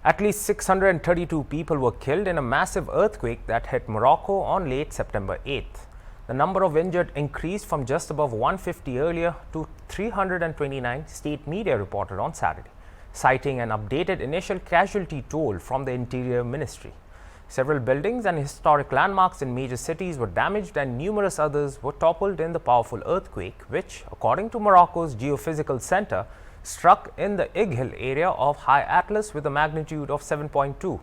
At least 632 people were killed in a massive earthquake that hit Morocco on late September 8th. The number of injured increased from just above 150 earlier to 329, state media reported on Saturday, citing an updated initial casualty toll from the Interior Ministry. Several buildings and historic landmarks in major cities were damaged and numerous others were toppled in the powerful earthquake, which, according to Morocco's Geophysical Center, struck in the Ighil area of High Atlas with a magnitude of 7.2.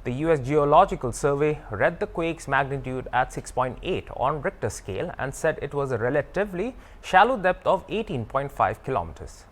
The U.S. Geological Survey read the quake's magnitude at 6.8 on Richter scale and said it was a relatively shallow depth of 18.5 kilometers.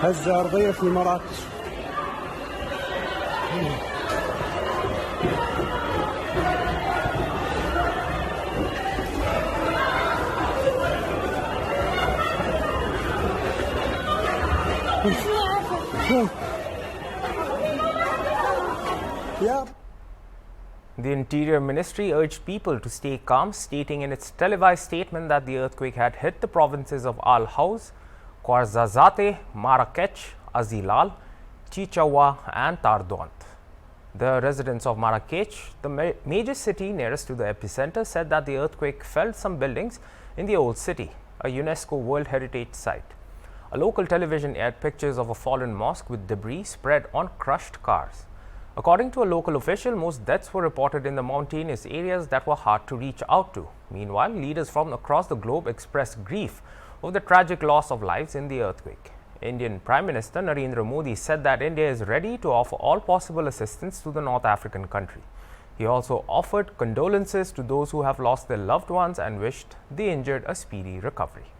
هزة أرضية في مراكش. The Interior Ministry urged people to stay calm, stating in its televised statement that the earthquake had hit the provinces of Al Haus, Ouarzazate, Marrakech, Azilal, Chichaoua and Tardouant. The residents of Marrakech, the major city nearest to the epicenter, said that the earthquake felled some buildings in the old city, a UNESCO World Heritage Site. A local television aired pictures of a fallen mosque with debris spread on crushed cars. According to a local official, most deaths were reported in the mountainous areas that were hard to reach out to. Meanwhile, leaders from across the globe expressed grief over the tragic loss of lives in the earthquake. Indian Prime Minister Narendra Modi said that India is ready to offer all possible assistance to the North African country. He also offered condolences to those who have lost their loved ones and wished the injured a speedy recovery.